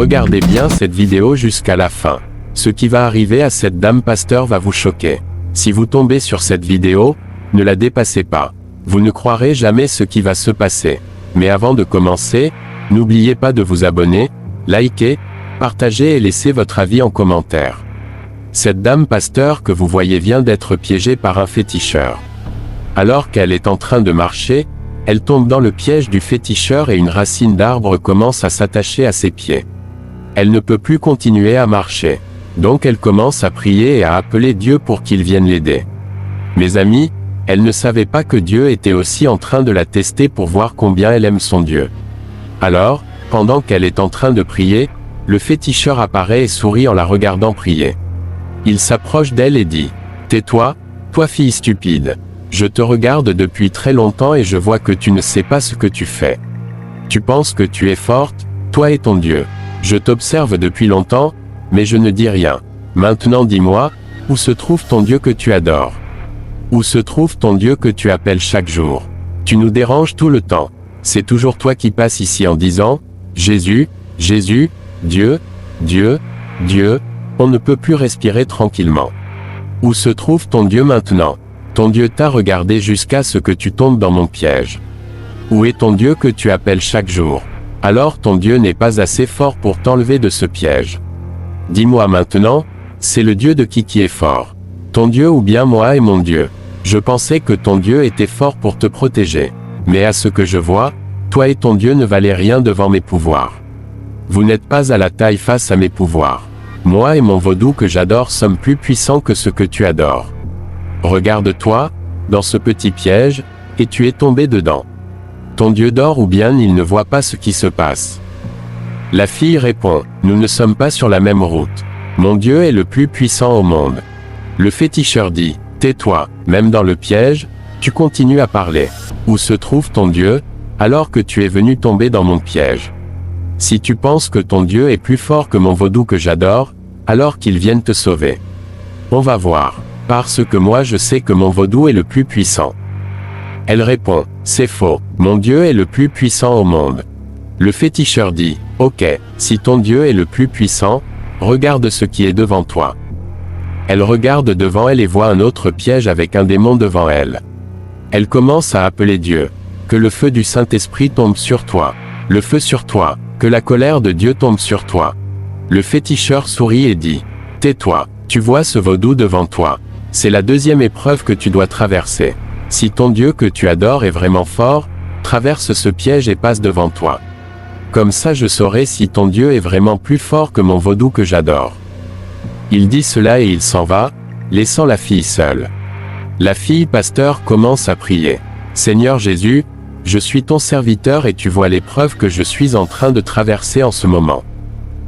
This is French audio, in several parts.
Regardez bien cette vidéo jusqu'à la fin. Ce qui va arriver à cette dame pasteur va vous choquer. Si vous tombez sur cette vidéo, ne la dépassez pas. Vous ne croirez jamais ce qui va se passer. Mais avant de commencer, n'oubliez pas de vous abonner, liker, partager et laisser votre avis en commentaire. Cette dame pasteur que vous voyez vient d'être piégée par un féticheur. Alors qu'elle est en train de marcher, elle tombe dans le piège du féticheur et une racine d'arbre commence à s'attacher à ses pieds. Elle ne peut plus continuer à marcher. Donc elle commence à prier et à appeler Dieu pour qu'il vienne l'aider. Mes amis, elle ne savait pas que Dieu était aussi en train de la tester pour voir combien elle aime son Dieu. Alors, pendant qu'elle est en train de prier, le féticheur apparaît et sourit en la regardant prier. Il s'approche d'elle et dit « Tais-toi, toi fille stupide. Je te regarde depuis très longtemps et je vois que tu ne sais pas ce que tu fais. Tu penses que tu es forte, toi et ton Dieu. Je t'observe depuis longtemps, mais je ne dis rien. Maintenant dis-moi, où se trouve ton Dieu que tu adores? Où se trouve ton Dieu que tu appelles chaque jour? Tu nous déranges tout le temps. C'est toujours toi qui passes ici en disant « Jésus, Jésus, Dieu, Dieu, Dieu ». On ne peut plus respirer tranquillement. Où se trouve ton Dieu maintenant? Ton Dieu t'a regardé jusqu'à ce que tu tombes dans mon piège. Où est ton Dieu que tu appelles chaque jour? Alors ton Dieu n'est pas assez fort pour t'enlever de ce piège. Dis-moi maintenant, c'est le Dieu de qui est fort? Ton Dieu ou bien moi et mon Dieu? Je pensais que ton Dieu était fort pour te protéger. Mais à ce que je vois, toi et ton Dieu ne valez rien devant mes pouvoirs. Vous n'êtes pas à la taille face à mes pouvoirs. Moi et mon vaudou que j'adore sommes plus puissants que ce que tu adores. Regarde-toi, dans ce petit piège, et tu es tombé dedans. Ton Dieu dort ou bien il ne voit pas ce qui se passe. La fille répond, nous ne sommes pas sur la même route. Mon Dieu est le plus puissant au monde. Le féticheur dit, tais-toi, même dans le piège, tu continues à parler. Où se trouve ton Dieu, alors que tu es venu tomber dans mon piège? Si tu penses que ton Dieu est plus fort que mon vaudou que j'adore, alors qu'il vienne te sauver. On va voir. Parce que moi je sais que mon vaudou est le plus puissant. Elle répond, c'est faux, mon Dieu est le plus puissant au monde. Le féticheur dit, ok, si ton Dieu est le plus puissant, regarde ce qui est devant toi. Elle regarde devant elle et voit un autre piège avec un démon devant elle. Elle commence à appeler Dieu. Que le feu du Saint-Esprit tombe sur toi. Le feu sur toi. Que la colère de Dieu tombe sur toi. Le féticheur sourit et dit, tais-toi, tu vois ce vaudou devant toi. C'est la deuxième épreuve que tu dois traverser. Si ton Dieu que tu adores est vraiment fort, traverse ce piège et passe devant toi. Comme ça je saurai si ton Dieu est vraiment plus fort que mon vaudou que j'adore. Il dit cela et il s'en va, laissant la fille seule. La fille pasteur commence à prier. Seigneur Jésus, je suis ton serviteur et tu vois l'épreuve que je suis en train de traverser en ce moment.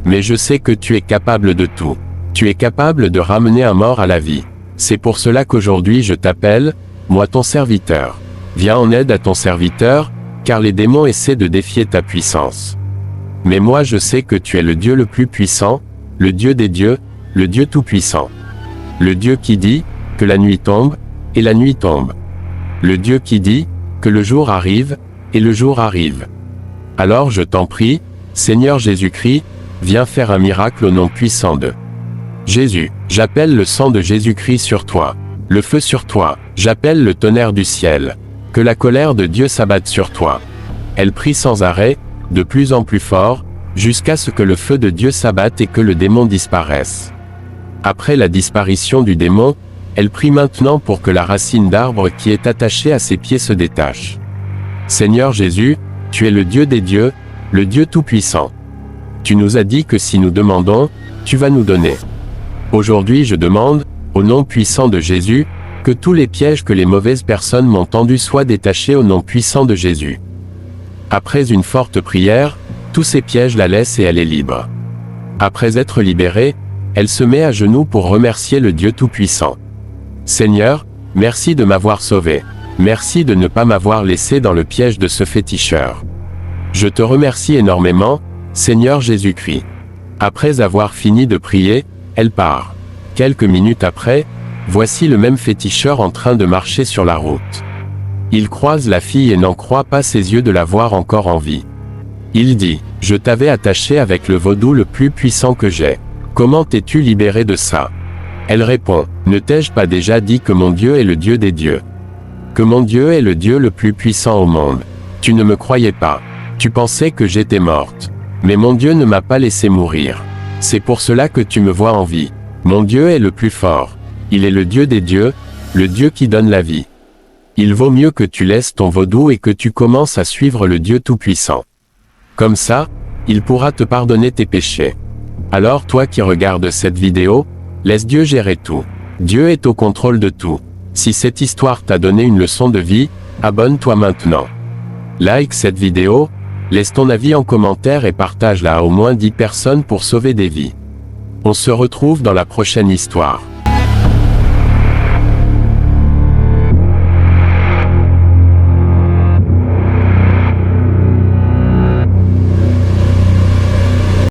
Mais je sais que tu es capable de tout. Tu es capable de ramener un mort à la vie. C'est pour cela qu'aujourd'hui je t'appelle, moi ton serviteur. Viens en aide à ton serviteur, car les démons essaient de défier ta puissance. Mais moi je sais que tu es le Dieu le plus puissant, le Dieu des dieux, le Dieu tout-puissant. Le Dieu qui dit, que la nuit tombe, et la nuit tombe. Le Dieu qui dit, que le jour arrive, et le jour arrive. Alors je t'en prie, Seigneur Jésus-Christ, viens faire un miracle au nom puissant de Jésus. J'appelle le sang de Jésus-Christ sur toi, le feu sur toi, j'appelle le tonnerre du ciel. Que la colère de Dieu s'abatte sur toi. Elle prie sans arrêt, de plus en plus fort, jusqu'à ce que le feu de Dieu s'abatte et que le démon disparaisse. Après la disparition du démon, elle prie maintenant pour que la racine d'arbre qui est attachée à ses pieds se détache. Seigneur Jésus, tu es le Dieu des dieux, le Dieu tout-puissant. Tu nous as dit que si nous demandons, tu vas nous donner. Aujourd'hui je demande, au nom puissant de Jésus, que tous les pièges que les mauvaises personnes m'ont tendus soient détachés au nom puissant de Jésus. Après une forte prière, tous ces pièges la laissent et elle est libre. Après être libérée, elle se met à genoux pour remercier le Dieu Tout-Puissant. Seigneur, merci de m'avoir sauvé. Merci de ne pas m'avoir laissé dans le piège de ce féticheur. Je te remercie énormément, Seigneur Jésus-Christ. Après avoir fini de prier, elle part. Quelques minutes après, voici le même féticheur en train de marcher sur la route. Il croise la fille et n'en croit pas ses yeux de la voir encore en vie. Il dit, je t'avais attaché avec le vaudou le plus puissant que j'ai. Comment t'es-tu libéré de ça? Elle répond, ne t'ai-je pas déjà dit que mon Dieu est le Dieu des dieux? Que mon Dieu est le Dieu le plus puissant au monde. Tu ne me croyais pas. Tu pensais que j'étais morte. Mais mon Dieu ne m'a pas laissé mourir. C'est pour cela que tu me vois en vie. Mon Dieu est le plus fort. Il est le Dieu des dieux, le Dieu qui donne la vie. Il vaut mieux que tu laisses ton vaudou et que tu commences à suivre le Dieu Tout-Puissant. Comme ça, il pourra te pardonner tes péchés. Alors toi qui regardes cette vidéo, laisse Dieu gérer tout. Dieu est au contrôle de tout. Si cette histoire t'a donné une leçon de vie, abonne-toi maintenant. Like cette vidéo, laisse ton avis en commentaire et partage-la à au moins 10 personnes pour sauver des vies. On se retrouve dans la prochaine histoire.